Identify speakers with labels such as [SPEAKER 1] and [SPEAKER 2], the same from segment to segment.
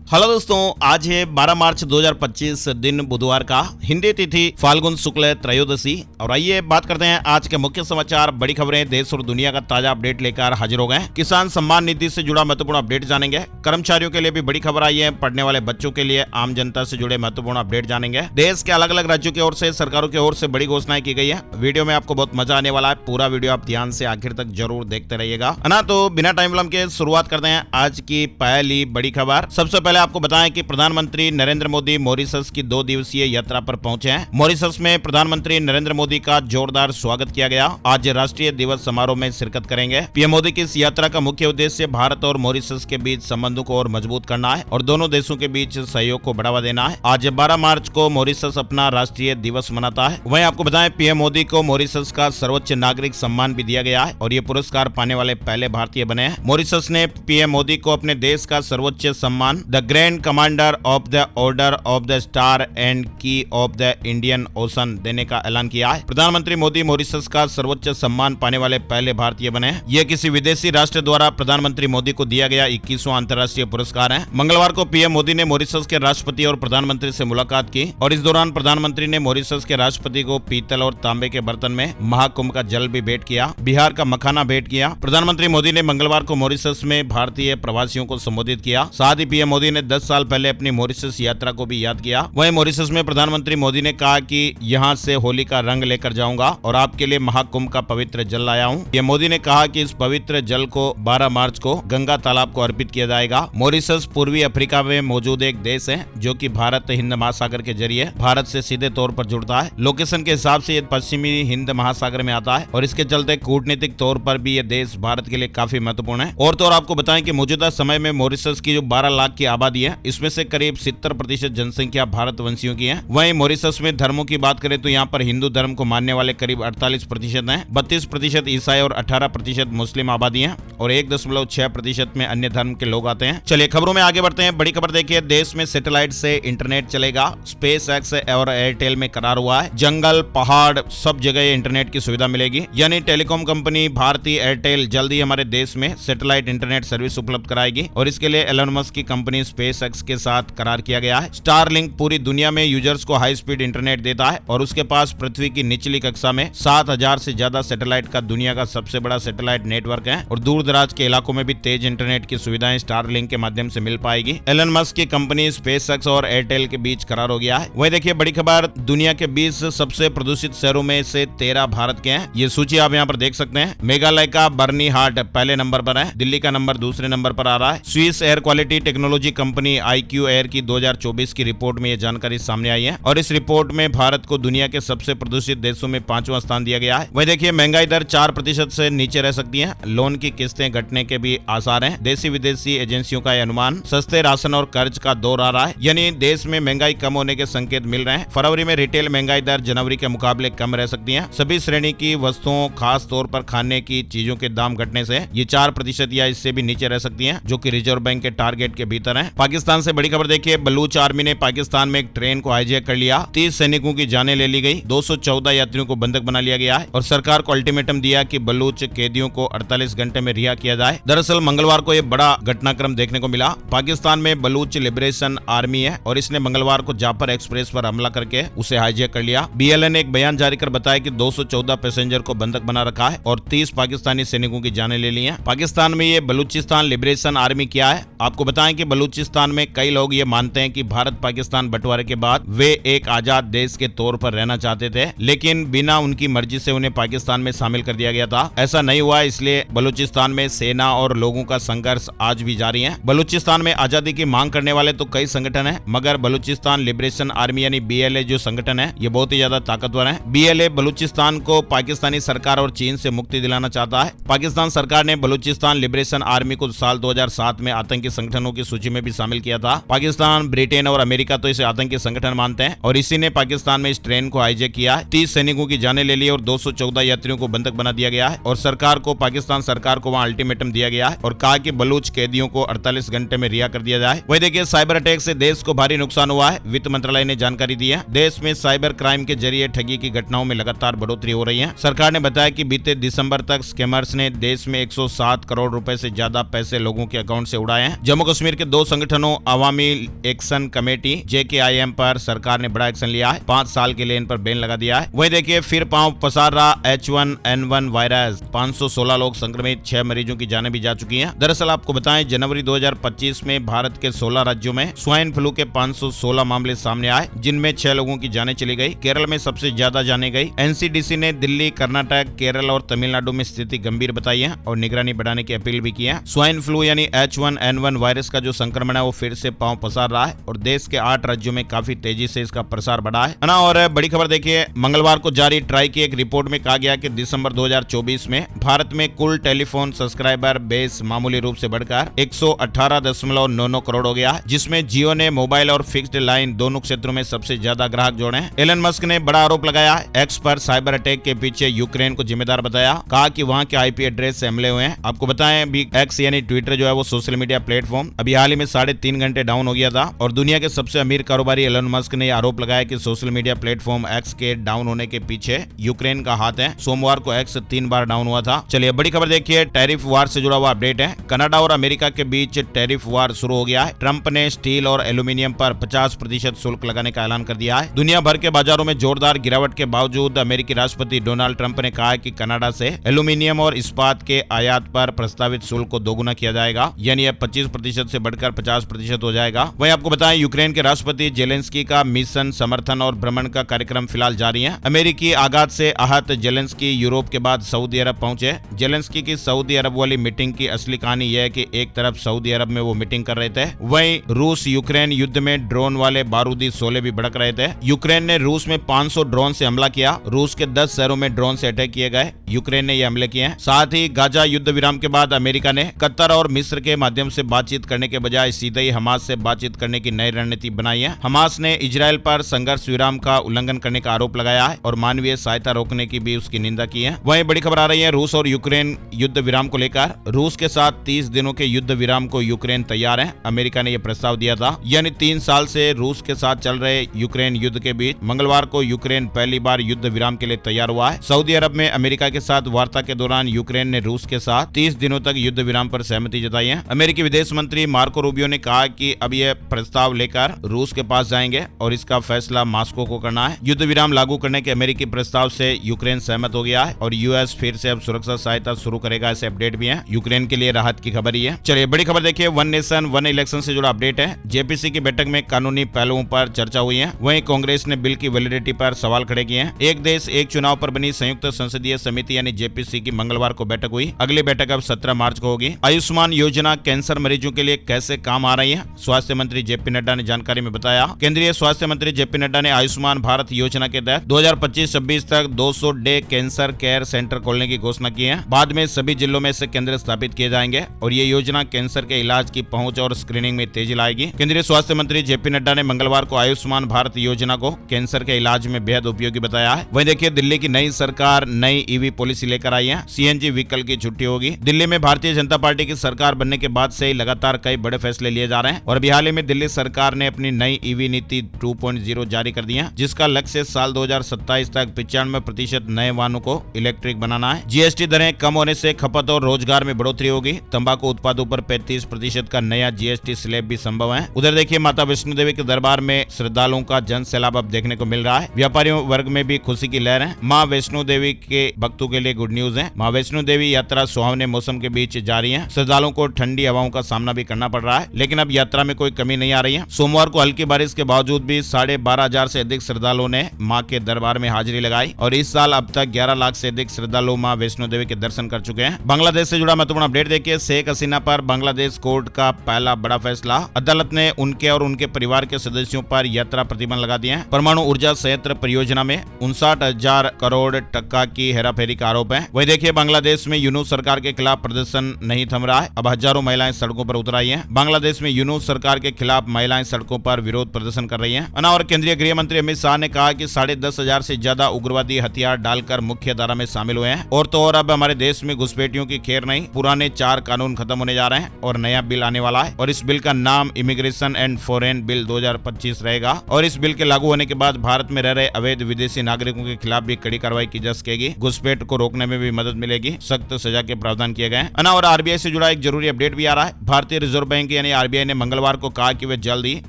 [SPEAKER 1] Hello दोस्तों, आज है 12 मार्च 2025 दिन बुधवार का। हिंदी तिथि फाल्गुन शुक्ल त्रयोदशी। और आइए बात करते हैं आज के मुख्य समाचार, बड़ी खबरें, देश और दुनिया का ताजा अपडेट लेकर हाजिर हो गए। किसान सम्मान निधि से जुड़ा महत्वपूर्ण अपडेट जानेंगे। कर्मचारियों के लिए भी बड़ी खबर आई है। पढ़ने वाले बच्चों के लिए, आम जनता से जुड़े महत्वपूर्ण अपडेट जानेंगे। देश के अलग अलग राज्यों की ओर से, सरकारों की ओर से बड़ी घोषणाएं की गई है। वीडियो में आपको बहुत मजा आने वाला है। पूरा वीडियो आप ध्यान से आखिर तक जरूर देखते रहिएगा, है ना। तो बिना टाइम विलंब के शुरुआत करते हैं आज की पहली बड़ी खबर। सबसे पहले आपको बताएं कि प्रधानमंत्री नरेंद्र मोदी मॉरिशस की 2 दिवसीय यात्रा पर पहुंचे हैं। मॉरिशस में प्रधानमंत्री नरेंद्र मोदी का जोरदार स्वागत किया गया। आज राष्ट्रीय दिवस समारोह में शिरकत करेंगे। पीएम मोदी की इस यात्रा का मुख्य उद्देश्य भारत और मॉरिशस के बीच संबंधों को और मजबूत करना है और दोनों देशों के बीच सहयोग को बढ़ावा देना है। आज 12 मार्च को मॉरिशस अपना राष्ट्रीय दिवस मनाता है। वहीं आपको बताएं, पीएम मोदी को मॉरिशस का सर्वोच्च नागरिक सम्मान भी दिया गया है और ये पुरस्कार पाने वाले पहले भारतीय बने हैं। मॉरिशस ने पीएम मोदी को अपने देश का सर्वोच्च सम्मान the grand commander of the order of the star and की ऑफ द इंडियन ओशन देने का ऐलान किया है। प्रधानमंत्री मोदी मॉरिशस का सर्वोच्च सम्मान पाने वाले पहले भारतीय बने हैं। यह किसी विदेशी राष्ट्र द्वारा प्रधानमंत्री मोदी को दिया गया 21वां अंतर्राष्ट्रीय पुरस्कार है। मंगलवार को पीएम मोदी ने मॉरिशस के राष्ट्रपति और प्रधानमंत्री से मुलाकात की और इस दौरान प्रधानमंत्री ने मॉरिशस के राष्ट्रपति को पीतल और तांबे के बर्तन में महाकुंभ का जल भी भेंट किया, बिहार का मखाना भेंट किया। प्रधानमंत्री मोदी ने मंगलवार को मॉरिशस में भारतीय प्रवासियों को संबोधित किया। साथ ही पीएम मोदी ने 10 साल पहले अपनी मॉरिशस यात्रा को भी याद किया। वहीं मॉरिशस में प्रधानमंत्री मोदी ने कहा कि यहां से होली का रंग लेकर जाऊंगा और आपके लिए महाकुंभ का पवित्र जल लाया हूं। पीएम मोदी ने कहा कि इस पवित्र जल को 12 मार्च को गंगा तालाब को अर्पित किया जाएगा। मॉरिशस पूर्वी अफ्रीका में मौजूद एक देश है जो कि भारत हिंद महासागर के जरिए भारत से सीधे तौर पर जुड़ता है। लोकेशन के हिसाब से ये पश्चिमी हिंद महासागर में आता है और इसके चलते कूटनीतिक तौर पर भी ये देश भारत के लिए काफी महत्वपूर्ण है। और तो और आपको बताएं कि मौजूदा समय में मॉरिशस की जो 12 लाख की आबादी है, इसमें से करीब 70% जनसंख्या भारतवंशियों की है। वहीं मॉरिशस में धर्मों की बात करें तो यहाँ पर हिंदू धर्म को मानने वाले करीब 48% हैं, 32% ईसाई और 18% मुस्लिम आबादी है और 1.6% में अन्य धर्म के लोग आते हैं। चलिए खबरों में आगे बढ़ते हैं। बड़ी खबर देखिए, देश में सैटेलाइट से इंटरनेट चलेगा। स्पेस एक्स और एयरटेल में करार हुआ है। जंगल, पहाड़, सब जगह इंटरनेट की सुविधा मिलेगी। यानी टेलीकॉम कंपनी भारतीय एयरटेल जल्द ही हमारे देश में सैटेलाइट इंटरनेट सर्विस उपलब्ध कराएगी और इसके लिए एलन मस्क की कंपनी स्पेस एक्स के साथ करार किया गया है। स्टारलिंक पूरी दुनिया में यूजर्स को हाई स्पीड इंटरनेट देता है और उसके पास पृथ्वी की निचली कक्षा में 7000 से ज्यादा सैटेलाइट का दुनिया का सबसे बड़ा सैटेलाइट नेटवर्क है और दूर दराज के इलाकों में भी तेज इंटरनेट की सुविधाएं स्टारलिंक के माध्यम से मिल पाएगी। एलन मस्क की कंपनी स्पेसएक्स और एयरटेल के बीच करार हो गया है। वही देखिए बड़ी खबर, दुनिया के 20 सबसे प्रदूषित शहरों में से 13 भारत के हैं। ये सूची आप यहाँ पर देख सकते हैं। मेघालय का बर्नी हाट पहले नंबर पर है, दिल्ली का नंबर दूसरे नंबर पर आ रहा है। Swiss air quality technology company IQ air की 2024 की रिपोर्ट में यह जानकारी सामने आई है और इस रिपोर्ट में भारत को दुनिया के सबसे प्रदूषित देशों में 5वां स्थान दिया गया है। वही देखिए महंगाई दर 4% से नीचे रह सकती है। लोन की किस्तें घटने के भी आसार हैं। देशी विदेशी एजेंसियों का यह अनुमान। सस्ते राशन और कर्ज का दौर आ रहा है, यानी देश में महंगाई कम होने के संकेत मिल रहे हैं। फरवरी में रिटेल महंगाई दर जनवरी के मुकाबले कम रह सकती है। सभी श्रेणी की वस्तुओं, खास तौर पर खाने की चीजों के दाम घटने से ये 4% या इससे भी नीचे रह सकती है, जो कि रिजर्व बैंक के टारगेट के भीतर है। पाकिस्तान से बड़ी खबर देखिए, बलूच आर्मी ने पाकिस्तान में एक ट्रेन को हाईजैक कर लिया। 30 सैनिकों की जानें ले ली गई। 214 यात्रियों को बंधक बना लिया गया है और सरकार को अल्टीमेटम दिया कि बलूच कैदियों को 48 घंटे में रिहा किया जाए। दरअसल मंगलवार को यह बड़ा घटनाक्रम देखने को मिला। पाकिस्तान में बलूच लिबरेशन आर्मी है और इसने मंगलवार को जाफर एक्सप्रेस पर हमला करके उसे हाईजैक कर लिया। BLA ने एक बयान जारी कर बताया कि 214 पैसेंजर को बंधक बना रखा है और 30 पाकिस्तानी सैनिकों की जानें ले ली हैं। पाकिस्तान में ये बलूचिस्तान लिबरेशन आर्मी क्या है, आपको बताएं कि बलूचिस्तान में कई लोग ये मानते हैं कि भारत पाकिस्तान बंटवारे के बाद वे एक आजाद देश के तौर पर रहना चाहते थे, लेकिन बिना उनकी मर्जी से उन्हें पाकिस्तान में शामिल कर दिया गया था। ऐसा नहीं हुआ, इसलिए बलूचिस्तान में सेना और लोगों का संघर्ष आज भी जारी है। बलूचिस्तान में आजादी की मांग करने वाले तो कई संगठन हैं, मगर बलूचिस्तान लिबरेशन आर्मी यानी BLA जो संगठन है, ये बहुत ही ज्यादा ताकतवर है। BLA बलूचिस्तान को पाकिस्तानी सरकार और चीन से मुक्ति दिलाना चाहता है। पाकिस्तान सरकार ने बलूचिस्तान लिबरेशन आर्मी को साल 2007 में आतंकी संगठनों की सूची में भी शामिल किया था। पाकिस्तान, ब्रिटेन और अमेरिका तो इसे आतंकी संगठन मानते हैं और इसी ने पाकिस्तान में इस ट्रेन को हाईजैक किया है। 30 सैनिकों की जानें ले ली और 214 यात्रियों को बंधक बना दिया गया है और सरकार को, पाकिस्तान सरकार को वहां अल्टीमेटम दिया गया है और कहा कि बलूच कैदियों को 48 घंटे में रिहा कर दिया जाए। वही देखिए साइबर अटैक से देश को भारी नुकसान हुआ है। वित्त मंत्रालय ने जानकारी दी है। देश में साइबर क्राइम के जरिए ठगी की घटनाओं में लगातार बढ़ोतरी हो रही है। सरकार ने बताया कि बीते दिसंबर तक स्कैमर्स ने देश में 107 करोड़ रुपए से ज्यादा पैसे लोगों के अकाउंट से उड़ाए हैं। जम्मू कश्मीर के 2 संगठनों अवामी एक्शन कमेटी JKIM पर सरकार ने बड़ा एक्शन लिया है। 5 साल के लिए इन पर बैन लगा दिया है। वही देखिए फिर पांव पसार रहा H1N1 वायरस। 516 लोग संक्रमित, 6 मरीजों की जानें भी जा चुकी हैं। दरअसल आपको बताएं जनवरी 2025 में भारत के 16 राज्यों में स्वाइन फ्लू के 516 मामले सामने आए, जिनमें 6 लोगों की जानें चली गई। केरल में सबसे ज्यादा जाने गई। NCDC ने दिल्ली, कर्नाटक, केरल और तमिलनाडु में स्थिति गंभीर बताई है और निगरानी बढ़ाने की अपील भी की है। स्वाइन फ्लू यानी H1N1 वायरस का जो संक्रमण है वो फिर से पांव पसार रहा है और देश के 8 राज्यों में काफी तेजी से इसका प्रसार बढ़ा है ना। और बड़ी खबर देखिए, मंगलवार को जारी ट्राई की एक रिपोर्ट में कहा गया कि दिसंबर 2024 में भारत में कुल टेलीफोन सब्सक्राइबर बेस मामूली रूप से बढ़कर 118.99 करोड़ हो गया है, जिसमें जियो ने मोबाइल और फिक्स्ड लाइन दोनों क्षेत्रों में सबसे ज्यादा ग्राहक जोड़े हैं। एलन मस्क ने बड़ा आरोप लगाया एक्स पर साइबर अटैक के पीछे यूक्रेन को जिम्मेदार बताया। कहा कि वहां के IP एड्रेस से हमले हुए हैं। आपको बताएं अभी एक्स यानी ट्विटर जो है वो सोशल मीडिया प्लेटफॉर्म अभी हाल ही में 3.5 घंटे डाउन हो गया था और दुनिया के सबसे अमीर कारोबारी एलन मस्क ने आरोप लगाया कि सोशल मीडिया प्लेटफॉर्म एक्स के डाउन होने के पीछे यूक्रेन का हाथ है। सोमवार को एक्स 3 बार डाउन हुआ था। चलिए बड़ी खबर देखिए, टैरिफ वार से जुड़ा हुआ अपडेट है। कनाडा और अमेरिका के बीच टैरिफ वार शुरू हो गया है। ट्रंप ने स्टील और एल्यूमिनियम पर 50% शुल्क लगाने का ऐलान कर दिया है। दुनिया भर के बाजारों में जोरदार गिरावट के बावजूद अमेरिकी राष्ट्रपति डोनाल्ड ट्रंप ने कहा है कि कनाडा से एल्यूमिनियम और इस्पात के आयात पर प्रस्तावित शुल्क को दोगुना किया जाएगा, यानी अब 25% से बढ़कर 50% हो जाएगा। वहीं आपको बताएं यूक्रेन के राष्ट्रपति जेलेंस्की का मिशन, समर्थन और भ्रमण का कार्यक्रम फिलहाल जारी है। अमेरिकी आघात से आहत जेलेंस्की यूरोप के बाद सऊदी अरब पहुंचे। जेलेंस्की की सऊदी अरब वाली मीटिंग की असली कहानी यह है कि एक तरफ सऊदी अरब में वो मीटिंग कर रहे थे, वहीं रूस यूक्रेन युद्ध में ड्रोन वाले बारूदी शोले भी भड़क रहे थे। यूक्रेन ने रूस में 500 ड्रोन से हमला किया। रूस के 10 शहरों में ड्रोन से अटैक किए गए। यूक्रेन ने ये हमले किए हैं। साथ ही गाजा युद्ध विराम के बाद अमेरिका ने कतर और मिस्र के माध्यम से बातचीत करने के बजाय सीधे ही हमास से बातचीत करने की नई रणनीति बनाई है। हमास ने इजरायल पर संघर्ष विराम का उल्लंघन करने का आरोप लगाया है और मानवीय सहायता रोकने की भी उसकी निंदा की है। वहीं बड़ी खबर आ रही है रूस और यूक्रेन युद्ध विराम को लेकर। रूस के साथ 30 दिनों के युद्ध विराम को यूक्रेन तैयार है। अमेरिका ने यह प्रस्ताव दिया था, यानी 3 साल से रूस के साथ चल रहे यूक्रेन युद्ध के बीच मंगलवार को यूक्रेन पहली बार युद्ध विराम के लिए तैयार हुआ है। सऊदी अरब में अमेरिका के साथ वार्ता के दौरान यूक्रेन ने रूस के साथ 30 दिनों तक युद्ध विराम पर सहमति जताई है। अमेरिकी विदेश मंत्री मार्को रूबियो ने कहा कि अब यह प्रस्ताव लेकर रूस के पास जाएंगे और इसका फैसला मॉस्को को करना है। युद्ध विराम लागू करने के अमेरिकी प्रस्ताव से यूक्रेन सहमत हो गया है और यूएस फिर से अब सुरक्षा सहायता शुरू करेगा, ऐसे अपडेट भी है। यूक्रेन के लिए राहत की खबर ही है। चलिए बड़ी खबर देखिए, वन नेशन वन इलेक्शन से जुड़ा अपडेट है। जेपीसी की बैठक में कानूनी पहलुओं पर चर्चा हुई है। वहीं कांग्रेस ने बिल की वैलिडिटी पर सवाल खड़े किए हैं। एक देश एक चुनाव पर बनी संयुक्त संसदीय समिति यानी जेपीसी की मंगलवार को बैठक हुई। अगली बैठक अब 17 मार्च को होगी। आयुष्मान योजना कैंसर मरीजों के लिए कैसे काम आ रही है, स्वास्थ्य मंत्री जेपी नड्डा ने जानकारी में बताया। केंद्रीय स्वास्थ्य मंत्री जेपी नड्डा ने आयुष्मान भारत योजना के तहत 2025-26 तक 200 डे कैंसर केयर सेंटर खोलने की घोषणा की है। बाद में सभी जिलों में से केंद्र स्थापित किए जाएंगे और ये योजना कैंसर के इलाज की पहुंच और स्क्रीनिंग में तेजी लाएगी। केंद्रीय स्वास्थ्य मंत्री जेपी नड्डा ने मंगलवार को आयुष्मान भारत योजना को कैंसर के इलाज में बेहद उपयोगी बताया है। वहीं देखिए दिल्ली की नई सरकार नई ईवी पॉलिसी लेकर आई है। सीएनजी व्हीकल की छुट्टी होगी। दिल्ली में भारतीय जनता पार्टी की सरकार बनने के बाद से ही लगातार कई बड़े फैसले लिए जा रहे हैं और हाल ही में दिल्ली सरकार ने अपनी नई ईवी नीति 2.0 जारी कर दी है, जिसका लक्ष्य साल 2027 तक 95% नए वाहनों को इलेक्ट्रिक बनाना है। जीएसटी दरें कम होने से खपत और रोजगार में बढ़ोतरी होगी। तंबाकू उत्पादों पर 35% का नया जीएसटी स्लैब भी संभव है। उधर देखिए माता वैष्णो देवी के दरबार में श्रद्धालुओं का जन सैलाब अब देखने को मिल रहा है। व्यापारियों वर्ग में भी खुशी की लहर है। माँ वैष्णो देवी के भक्तों के लिए गुड न्यूज है। माँ वैष्णो देवी यात्रा सुहावने मौसम के बीच जारी है। श्रद्धालुओं को ठंडी हवाओं का सामना भी करना पड़ रहा है, लेकिन अब यात्रा में कोई कमी नहीं आ रही है। सोमवार को हल्की बारिश के बावजूद भी 12,500 से अधिक श्रद्धालुओं ने मां के दरबार में हाजिरी लगाई और इस साल अब तक 11 लाख से अधिक श्रद्धालु मां वैष्णो देवी के दर्शन कर चुके हैं। बांग्लादेश से जुड़ा महत्वपूर्ण अपडेट देखिए, शेख हसीना पर बांग्लादेश कोर्ट का पहला बड़ा फैसला। अदालत ने उनके और उनके परिवार के सदस्यों पर यात्रा प्रतिबंध लगा दिए हैं। परमाणु ऊर्जा संयंत्र परियोजना में 59,000 करोड़ टका की हेराफेरी का आरोप है। वही देखिए बांग्लादेश में यूनूस सरकार के खिलाफ प्रदर्शन नहीं थम रहा है। अब हजारों महिलाएं सड़कों पर उतर आई हैं। बांग्लादेश में यूनूस सरकार के खिलाफ महिलाएं सड़कों पर विरोध प्रदर्शन कर रही हैं। और केंद्रीय गृह मंत्री अमित शाह ने कहा कि 10,500 से ज्यादा उग्रवादी हथियार डालकर मुख्य धारा में शामिल हुए हैं। और तो और अब हमारे देश में घुसपैठियों की खैर नहीं, पुराने 4 कानून खत्म होने जा रहे हैं और नया बिल आने वाला है और इस बिल का नाम इमिग्रेशन एंड फॉरेन बिल 2025 रहेगा। और इस बिल के लागू होने के बाद भारत में रह रहे अवैध विदेशी नागरिकों के खिलाफ भी कड़ी कार्रवाई की जा सकेगी। घुसपैठ को रोकने में भी मदद मिलेगी। सख्त सजा के प्रावधान किए गए हैं। और आरबीआई से जुड़ा एक जरूरी अपडेट भी आ रहा है। भारतीय रिजर्व बैंक यानी यानी आरबीआई ने मंगलवार को कहा कि वे जल्द ही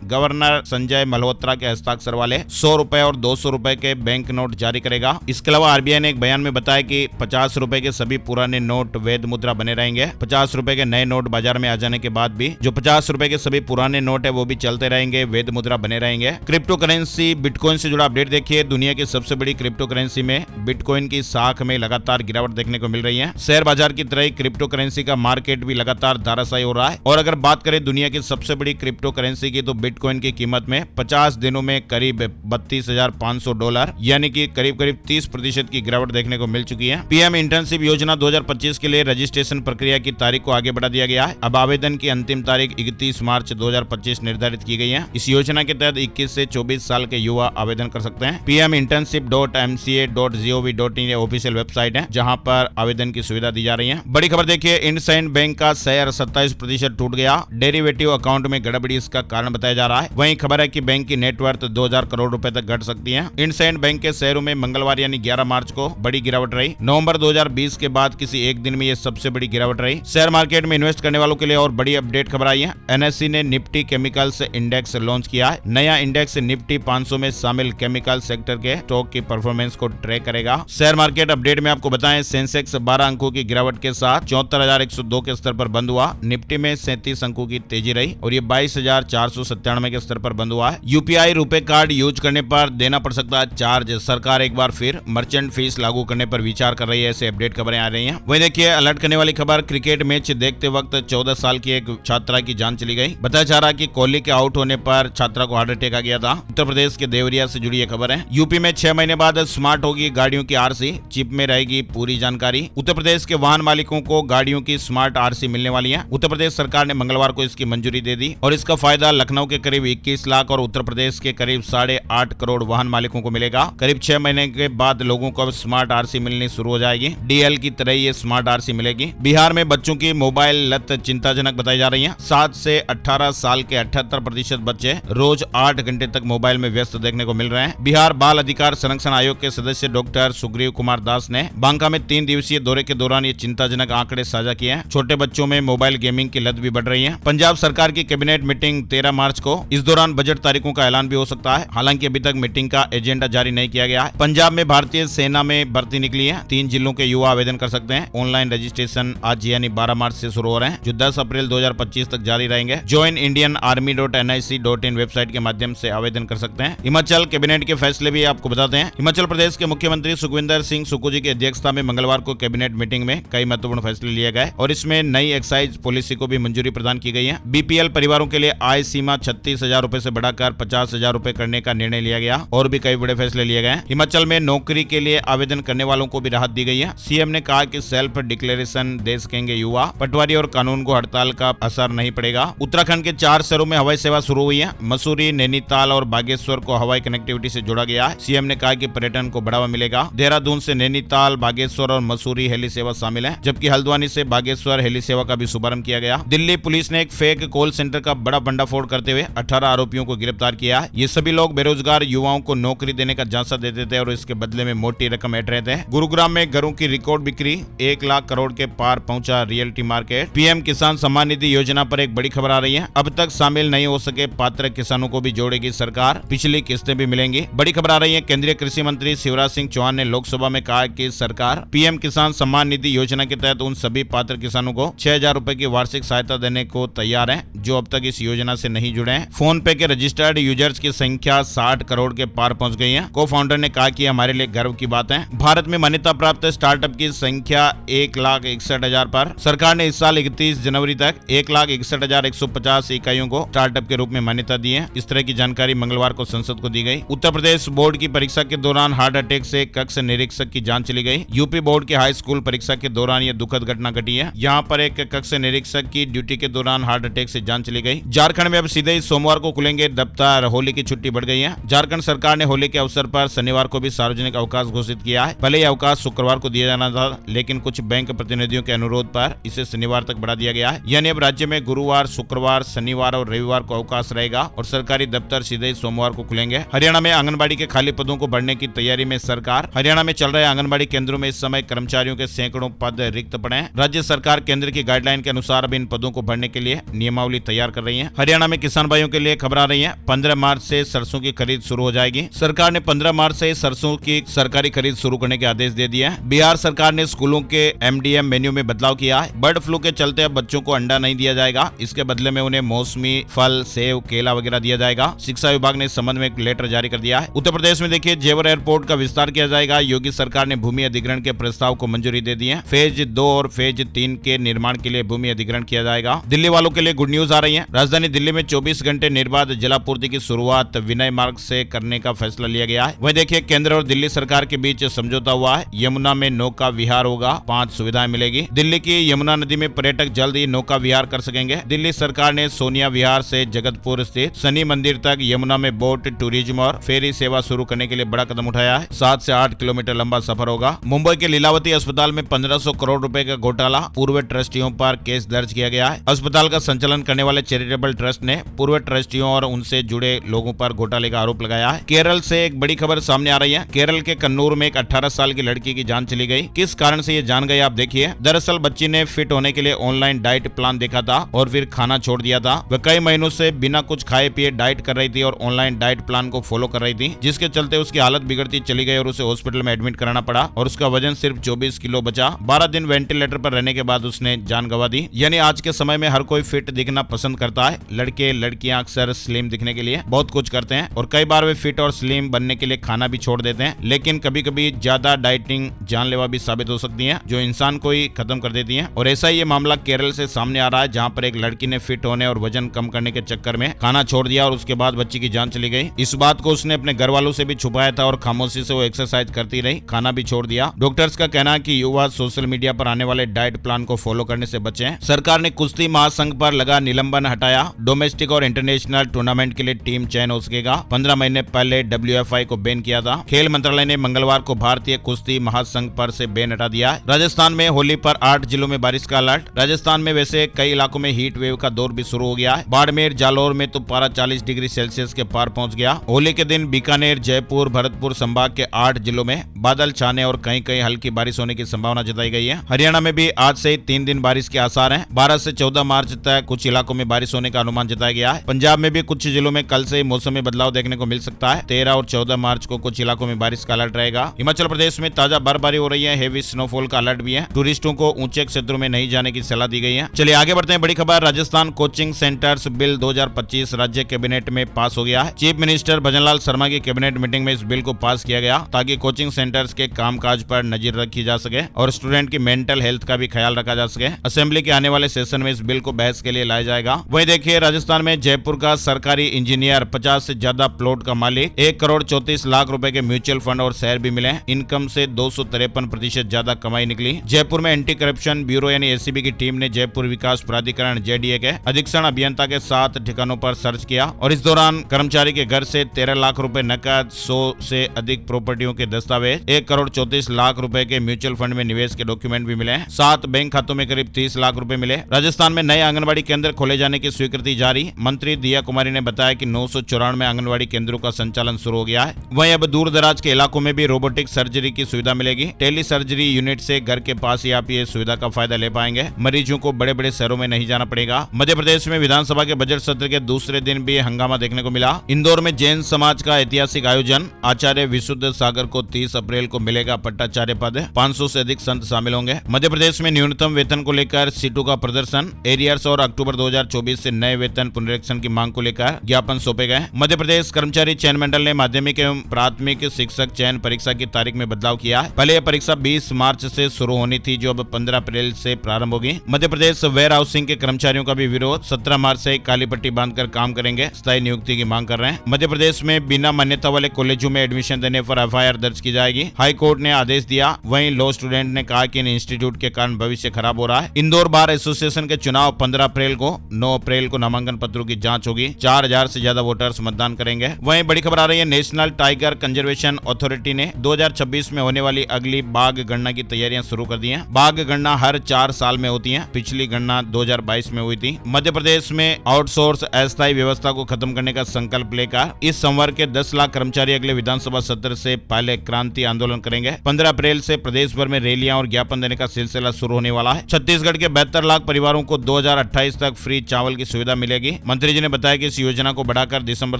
[SPEAKER 1] गवर्नर संजय मल्होत्रा के हस्ताक्षर वाले 100 रुपए और 200 रुपए के बैंक नोट जारी करेगा। इसके अलावा आरबीआई ने एक बयान में बताया कि 50 रुपए के सभी पुराने नोट वैध मुद्रा बने रहेंगे। 50 रुपए के नए नोट बाजार में आ जाने के बाद भी जो 50 रुपए के सभी पुराने नोट है वो भी चलते रहेंगे, वैध मुद्रा बने रहेंगे। क्रिप्टो करेंसी बिटकॉइन से जुड़ा अपडेट देखिए। दुनिया की सबसे बड़ी क्रिप्टो करेंसी में बिटकॉइन की साख में लगातार गिरावट देखने को मिल रही है। शेयर बाजार की तरह क्रिप्टो करेंसी का मार्केट भी लगातार धाराशायी हो रहा है। और अगर बात करें दुनिया की सबसे बड़ी क्रिप्टो करेंसी की, तो बिटकॉइन की कीमत में 50 दिनों में करीब $32,500 यानी कि करीब 30% की गिरावट देखने को मिल चुकी है। पीएम इंटर्नशिप योजना 2025 के लिए रजिस्ट्रेशन प्रक्रिया की तारीख को आगे बढ़ा दिया गया है। अब आवेदन की अंतिम तारीख 31 मार्च 2025 निर्धारित की गई है। इस योजना के तहत 21 से 24 साल के युवा आवेदन कर सकते हैं। pminternship.mca.gov.in ऑफिशियल वेबसाइट है जहां पर आवेदन की सुविधा दी जा रही है। बड़ी खबर देखिए, इंडसइंड बैंक का शेयर 27% टूट गया। डेरिवेटिव अकाउंट में गड़बड़ी इसका कारण बताया जा रहा है। वहीं खबर है कि बैंक की नेटवर्थ 2000 करोड़ रुपए तक घट सकती है। इंडसइंड बैंक के शेयरों में मंगलवार यानी 11 मार्च को बड़ी गिरावट रही। नवंबर 2020 के बाद किसी एक दिन में यह सबसे बड़ी गिरावट रही। शेयर मार्केट में इन्वेस्ट करने वालों के लिए और बड़ी अपडेट खबर आई है। एनएससी ने निफ्टी केमिकल्स इंडेक्स लॉन्च किया है। नया इंडेक्स निफ्टी 500 में शामिल केमिकल सेक्टर के स्टॉक की परफॉर्मेंस को ट्रैक करेगा। शेयर मार्केट अपडेट में आपको बताएं, सेंसेक्स 12 अंकों की गिरावट के साथ 74,102 के स्तर पर बंद हुआ। निफ्टी में 37 अंकों की तेजी रही और ये 22,497 के स्तर पर बंद हुआ है। यूपीआई रुपए कार्ड यूज करने पर देना पड़ सकता है चार्ज। सरकार एक बार फिर मर्चेंट फीस लागू करने पर विचार कर रही है। ऐसे अपडेट खबरें आ रही हैं। वहीं देखिए, अलर्ट करने वाली खबर, क्रिकेट मैच देखते वक्त 14 साल की एक छात्रा की जान चली गई। बताया जा रहा है कि कोहली के आउट होने पर छात्रा को हार्ट अटैक आ गया था। उत्तर प्रदेश के देवरिया से जुड़ी खबर है। यूपी में 6 महीने बाद स्मार्ट होगी गाड़ियों की आरसी, चिप में रहेगी पूरी जानकारी। उत्तर प्रदेश के वाहन मालिकों को गाड़ियों की स्मार्ट आरसी मिलने वाली है। उत्तर प्रदेश सरकार ने मंगलवार को इसकी मंजूरी दे दी और इसका फायदा लखनऊ के करीब 21 लाख और उत्तर प्रदेश के करीब 8.5 करोड़ वाहन मालिकों को मिलेगा। करीब 6 महीने के बाद लोगों को अब स्मार्ट आरसी मिलनी शुरू हो जाएगी। डीएल की तरह ये स्मार्ट आरसी मिलेगी। बिहार में बच्चों की मोबाइल लत चिंताजनक बताई जा रही है। 7 से 18 साल के 78% बच्चे रोज 8 घंटे तक मोबाइल में व्यस्त देखने को मिल रहे हैं। बिहार बाल अधिकार संरक्षण आयोग के सदस्य डॉक्टर सुग्रीव कुमार दास ने बांका में 3 दिवसीय दौरे के दौरान ये चिंताजनक आंकड़े साझा किए हैं। छोटे बच्चों में मोबाइल गेमिंग की लत भी बढ़ रही है। पंजाब सरकार की कैबिनेट मीटिंग 13 मार्च को, इस दौरान बजट तारीखों का ऐलान भी हो सकता है। हालांकि अभी तक मीटिंग का एजेंडा जारी नहीं किया गया है। पंजाब में भारतीय सेना में भर्ती निकली है। 3 जिलों के युवा आवेदन कर सकते हैं। ऑनलाइन रजिस्ट्रेशन आज यानी 12 मार्च से शुरू हो रहे हैं, जो 10 अप्रैल 2025 तक जारी रहेंगे। joinindianarmy.nic.in वेबसाइट के माध्यम से आवेदन कर सकते हैं। हिमाचल कैबिनेट के फैसले भी आपको बताते हैं। हिमाचल प्रदेश के मुख्यमंत्री सुखविंदर सिंह सुक्खू जी की अध्यक्षता में मंगलवार को कैबिनेट मीटिंग में कई महत्वपूर्ण फैसले लिए गए और इसमें नई एक्साइज पॉलिसी को भी मंजूरी प्रदान की गई है। बीपीएल परिवारों के लिए आय सीमा 36,000 रुपए से बढ़ाकर 50,000 रुपए करने का निर्णय लिया गया और भी कई बड़े फैसले लिए गए। हिमाचल में नौकरी के लिए आवेदन करने वालों को भी राहत दी गई है। सीएम ने कहा कि सेल्फ डिक्लेरेशन दे सकेंगे युवा। पटवारी और कानून को हड़ताल का असर नहीं पड़ेगा। उत्तराखंड के 4 शहरों में हवाई सेवा शुरू हुई है। मसूरी, नैनीताल और बागेश्वर को हवाई कनेक्टिविटी से जोड़ा गया है। सीएम ने कहा कि पर्यटन को बढ़ावा मिलेगा। देहरादून से नैनीताल, बागेश्वर और मसूरी हेली सेवा शामिल है, जबकि हल्द्वानी से बागेश्वर हेली सेवा का भी शुभारंभ किया गया। दिल्ली पुलिस ने एक फेक कॉल सेंटर का बड़ा भंडाफोड़ करते हुए 18 आरोपियों को गिरफ्तार किया है। ये सभी लोग बेरोजगार युवाओं को नौकरी देने का झांसा देते थे और इसके बदले में मोटी रकम ऐंठ रहे थे। गुरुग्राम में घरों की रिकॉर्ड बिक्री 1 लाख करोड़ के पार पहुंचा रियल्टी मार्केट। पीएम किसान सम्मान निधि योजना पर एक बड़ी खबर आ रही है। अब तक शामिल नहीं हो सके पात्र किसानों को भी जोड़ेगी सरकार, पिछली किस्तें भी मिलेंगी। बड़ी खबर आ रही है। केंद्रीय कृषि मंत्री शिवराज सिंह चौहान ने लोकसभा में कहा कि सरकार पीएम किसान सम्मान निधि योजना के तहत उन सभी पात्र किसानों को 6,000 रुपए की वार्षिक सहायता देने को तैयार है जो अब तक इस योजना से नहीं जुड़े हैं। फोन पे के रजिस्टर्ड यूजर्स की संख्या 60 करोड़ के पार पहुंच गई है। को फाउंडर ने कहा कि हमारे लिए गर्व की बात है। भारत में मान्यता प्राप्त स्टार्टअप की संख्या 1,61,000 पर। सरकार ने इस साल 31 जनवरी तक 1,61,150 इकाइयों को स्टार्टअप के रूप में मान्यता दी है। इस तरह की जानकारी मंगलवार को संसद को दी गई। उत्तर प्रदेश बोर्ड की परीक्षा के दौरान हार्ट अटैक से कक्ष निरीक्षक की जान चली गई। यूपी बोर्ड के हाई स्कूल परीक्षा के दौरान यह दुखद घटना घटी है। यहाँ पर एक कक्ष निरीक्षक की ड्यूटी के दौरान हार्ट अटैक से जान चली गई। झारखंड में अब सीधे ही सोमवार को खुलेंगे दफ्तर। होली की छुट्टी बढ़ गई है। झारखंड सरकार ने होली के अवसर पर शनिवार को भी सार्वजनिक अवकाश घोषित किया है। भले ही अवकाश शुक्रवार को दिया जाना था, लेकिन कुछ बैंक प्रतिनिधियों के अनुरोध पर इसे शनिवार तक बढ़ा दिया गया है। यानी अब राज्य में गुरुवार, शुक्रवार, शनिवार और रविवार को अवकाश रहेगा और सरकारी दफ्तर सीधे ही सोमवार को खुलेंगे। हरियाणा में आंगनबाड़ी के खाली पदों को भरने की तैयारी में सरकार। हरियाणा में चल रहे आंगनबाड़ी केंद्रों में इस समय कर्मचारियों के सैकड़ों पद रिक्त पड़े हैं। राज्य सरकार केंद्र की गाइडलाइन के अनुसार अब इन पदों को भरने के लिए नियमावली तैयार कर रही है। हरियाणा में किसान भाइयों के लिए खबर आ रही है। 15 मार्च से सरसों की खरीद शुरू हो जाएगी। सरकार ने 15 मार्च से सरसों की सरकारी खरीद शुरू करने के आदेश दे दिए हैं। बिहार सरकार ने स्कूलों के MDM मेन्यू में बदलाव किया है। बर्ड फ्लू के चलते अब बच्चों को अंडा नहीं दिया जाएगा। इसके बदले में उन्हें मौसमी फल, सेव, केला वगैरह दिया जाएगा। शिक्षा विभाग ने इस संबंध में एक लेटर जारी कर दिया है। उत्तर प्रदेश में देखिए जेवर एयरपोर्ट का विस्तार किया जाएगा। योगी सरकार ने भूमि अधिग्रहण के प्रस्ताव को मंजूरी दे दी है। फेज 2 और फेज 3 के निर्माण के लिए भूमि अधिग्रहण किया जाएगा। दिल्ली वालों के लिए गुड न्यूज आ रही है। राजधानी दिल्ली में 24 घंटे निर्बाध जलापूर्ति की शुरुआत विनय मार्ग से करने का फैसला लिया गया है। वहीं देखिए केंद्र और दिल्ली सरकार के बीच समझौता हुआ है। यमुना में नौका विहार होगा, 5 सुविधाएं मिलेगी। दिल्ली की यमुना नदी में पर्यटक जल्द ही नौका विहार कर सकेंगे। दिल्ली सरकार ने सोनिया विहार से जगतपुर स्थित शनि मंदिर तक यमुना में बोट टूरिज्म और फेरी सेवा शुरू करने के लिए बड़ा कदम उठाया है। 7 से 8 किलोमीटर लंबा सफर होगा। मुंबई के लीलावती अस्पताल में 1500 करोड़ रुपए का घोटाला, पूर्व ट्रस्टियों पर केस दर्ज किया गया है। अस्पताल का संचालन करने वाले चैरिटेबल ट्रस्ट ने पूर्व ट्रस्टियों और उनसे जुड़े लोगों पर घोटाले का आरोप लगाया है। केरल से एक बड़ी खबर सामने आ रही है। केरल के कन्नूर में एक 18 साल की लड़की की जान चली गई। किस कारण से ये जान गई आप देखिए। दरअसल बच्ची ने फिट होने के लिए ऑनलाइन डाइट प्लान देखा था और फिर खाना छोड़ दिया था। वह कई महीनों से बिना कुछ खाए पिए डाइट कर रही थी और ऑनलाइन डाइट प्लान को फॉलो कर रही थी, जिसके चलते उसकी हालत बिगड़ती चली गई और उसे हॉस्पिटल में एडमिट कराना पड़ा और उसका वजन सिर्फ 24 किलो बचा। 12 दिन वेंटिलेटर पर रहने के बाद उसने जान गंवा दी। यानी आज के समय में हर कोई फिट दिखना पसंद करता है। लड़के लड़कियां अक्सर स्लिम दिखने के लिए बहुत कुछ करते हैं और कई बार वे फिट और स्लिम बनने के लिए खाना भी छोड़ देते हैं। लेकिन कभी कभी ज्यादा डाइटिंग जानलेवा भी साबित हो सकती है, जो इंसान को ही खत्म कर देती है। और ऐसा ही ये मामला केरल से सामने आ रहा है, जहाँ पर एक लड़की ने फिट होने और वजन कम करने के चक्कर में खाना छोड़ दिया और उसके बाद बच्ची की जान चली गई। इस बात को उसने अपने घर वालों से भी छुपाया था और खामोशी से वो एक्सरसाइज करती रही, खाना भी छोड़ दिया। डॉक्टर्स का कहना है कि युवा सोशल मीडिया पर आने वाले डाइट प्लान को फॉलो करने से बचें। सरकार ने कुश्ती महासंघ पर लगा निलंबन हटाया। डोमेस्टिक और इंटरनेशनल टूर्नामेंट के लिए टीम चयन हो सकेगा। 15 महीने पहले WFI को बैन किया था। खेल मंत्रालय ने मंगलवार को भारतीय कुश्ती महासंघ पर से बैन हटा दिया है। राजस्थान में होली पर 8 जिलों में बारिश का अलर्ट। राजस्थान में वैसे कई इलाकों में हीट वेव का दौर भी शुरू हो गया है। बाड़मेर, जालौर में तो पारा 40 डिग्री सेल्सियस के पार पहुंच गया। होली के दिन बीकानेर, जयपुर, भरतपुर संभाग के 8 जिलों में बादल छाने और कहीं कहीं हल्की बारिश होने की संभावना जताई गई है। हरियाणा में भी आज से 3 दिन बारिश के आसार हैं। 12 से 14 मार्च तक कुछ इलाकों में बारिश होने का अनुमान जताया गया है। पंजाब में भी कुछ जिलों में कल से मौसम में बदलाव देखने को मिल सकता है। 13 और 14 मार्च को कुछ इलाकों में बारिश का अलर्ट रहेगा। हिमाचल प्रदेश में ताजा बर्फबारी हो रही है। हेवी स्नोफॉल का अलर्ट भी है। टूरिस्टों को ऊंचे क्षेत्रों में नहीं जाने की सलाह दी गई है। चलिए आगे बढ़ते हैं। बड़ी खबर, राजस्थान कोचिंग सेंटर्स बिल 2025 राज्य कैबिनेट में पास हो गया है। चीफ मिनिस्टर भजनलाल शर्मा की कैबिनेट मीटिंग में इस बिल को पास किया गया ताकि कोचिंग सेंटर्स के कामकाज पर नजर रखी जा सके और स्टूडेंट की मेंटल हेल्थ का भी ख्याल रखा जा सके। असेंबली के आने वाले सेशन में इस बिल को बहस के लिए लाया जाएगा। वहीं देखिए राजस्थान में जयपुर का सरकारी इंजीनियर, 50 से ज्यादा प्लॉट का मालिक, 1 करोड़ 34 लाख रुपए के म्यूचुअल फंड और शेयर भी मिले। इनकम से 253% ज्यादा कमाई निकली। जयपुर में एंटी करप्शन ब्यूरो यानी ACB की टीम ने जयपुर विकास प्राधिकरण JDA के अधीक्षण अभियंता के 7 ठिकानों पर सर्च किया और इस दौरान कर्मचारी के घर से 13 लाख रुपए नकद, 100 से अधिक प्रॉपर्टियों के दस्तावेज, 1 करोड़ 34 लाख रुपए के म्यूचुअल फंड में निवेश के डॉक्यूमेंट भी मिले। 7 बैंक खातों में करीब 30 लाख रुपए मिले। राजस्थान में नए आंगनबाड़ी केंद्र खोले जाने की स्वीकृति जारी। मंत्री दिया कुमारी ने बताया कि 994 आंगनबाड़ी केंद्रों का संचालन शुरू हो गया है। वहीं अब दूर दराज के इलाकों में भी रोबोटिक सर्जरी की सुविधा मिलेगी। टेली सर्जरी यूनिट से घर के पास ही आप ये सुविधा का फायदा ले पाएंगे। मरीजों को बड़े बड़े शहरों में नहीं जाना पड़ेगा। मध्य प्रदेश में विधानसभा के बजट सत्र के दूसरे दिन भी हंगामा देखने को मिला। इंदौर में जैन समाज का ऐतिहासिक आयोजन। आचार्य विशुद्ध सागर को 30 अप्रैल को मिलेगा पट्टाचार्य पद। 500 से अधिक संत शामिल होंगे। मध्य प्रदेश में न्यूनतम वेतन को लेकर सीटू का प्रदर्शन। एरियर्स और अक्टूबर 2024 से नए वेतन पुनरीक्षण की मांग को लेकर ज्ञापन सौंपे गए। मध्य प्रदेश कर्मचारी चयन मंडल ने माध्यमिक एवं प्राथमिक शिक्षक चयन परीक्षा की तारीख में बदलाव किया है। पहले यह परीक्षा 20 मार्च से शुरू होनी थी, जो अब 15 अप्रैल से प्रारंभ होगी। मध्य प्रदेश वेयर हाउसिंग के कर्मचारियों का भी विरोध। 17 मार्च से काली पट्टी बांधकर काम करेंगे, स्थायी नियुक्ति की मांग कर रहे हैं। मध्य प्रदेश में बिना मान्यता वाले कॉलेजों में एडमिशन देने पर FIR दर्ज की जाएगी। हाई कोर्ट ने आदेश दिया। वहीं लॉ स्टूडेंट ने कहा कि इन इंस्टीट्यूट के कारण भविष्य खराब हो रहा है। इंदौर बार एसोसिएशन के चुनाव 15 अप्रैल को, 9 अप्रैल को नामांकन पत्रों की जांच होगी। 4000 से ज्यादा वोटर्स मतदान करेंगे। वहीं बड़ी खबर आ रही है, नेशनल टाइगर कंजर्वेशन अथॉरिटी ने 2026 में होने वाली अगली बाघ गणना की तैयारियां शुरू कर दी हैं। बाघ गणना हर 4 साल में होती है। पिछली गणना 2022 में हुई थी। मध्य प्रदेश में आउटसोर्स अस्थायी व्यवस्था को खत्म करने का संकल्प लेकर इस संवर्ग के 10 लाख कर्मचारी अगले विधानसभा सत्र से पहले क्रांति आंदोलन करेंगे। 15 अप्रैल से प्रदेश भर में रैलियां और ज्ञापन देने का सिलसिला शुरू होने वाला है। छत्तीसगढ़ के 72 लाख परिवारों को 2018 2028 तक फ्री चावल की सुविधा मिलेगी। मंत्री जी ने बताया कि इस योजना को बढ़ाकर दिसंबर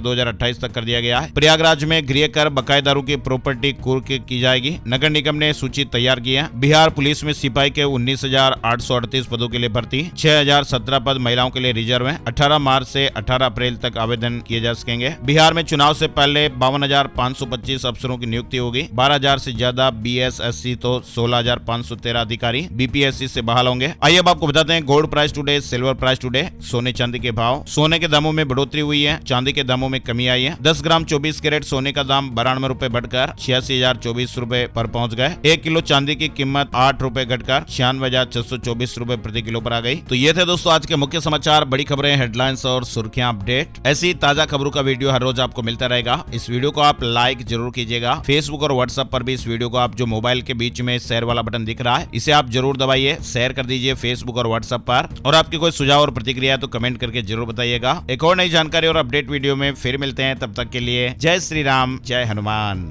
[SPEAKER 1] 2028 तक कर दिया गया है। प्रयागराज में गृह कर बकायेदारों की प्रॉपर्टी कुर्क की जाएगी। नगर निगम ने सूची तैयार की है। बिहार पुलिस में सिपाही के 19,838 पदों के लिए भर्ती, 6,017 पद महिलाओं के लिए रिजर्व है। 18 मार्च से 18 अप्रैल तक आवेदन किए जा सकेंगे। बिहार में चुनाव से पहले 52,525 अफसरों की नियुक्ति होगी। 12,000 से ज्यादा BSSC तो 16,513 अधिकारी BPSC से बहाल होंगे। आइए अब आपको बताते हैं gold price today, silver price today, सोने चांदी के भाव। सोने के दामों में बढ़ोतरी हुई है, चांदी के दामों में कमी आई है। 10 ग्राम 24 कैरेट सोने का दाम 92 रुपए बढ़कर 86,024 रुपए पर पहुंच गए। 1 किलो चांदी की कीमत 8 रुपए घटकर 96,624 रुपए प्रति किलो पर आ गई। तो ये थे दोस्तों आज के मुख्य समाचार, बड़ी खबरें, हेडलाइंस और सुर्खियां अपडेट। ऐसी ताजा खबरों का वीडियो हर रोज आपको मिलता रहेगा। इस वीडियो को आप लाइक जरूर कीजिएगा। फेसबुक और व्हाट्सएप पर भी इस वीडियो को आप जो मोबाइल के बीच में शेयर वाला बटन दिख रहा है, इसे आप जरूर दबाइए, शेयर कर दीजिए फेसबुक और व्हाट्सएप पर। और आपके कोई सुझाव और प्रतिक्रिया है तो कमेंट करके जरूर बताइएगा। एक और नई जानकारी और अपडेट वीडियो में फिर मिलते हैं, तब तक के लिए जय श्री राम, जय हनुमान।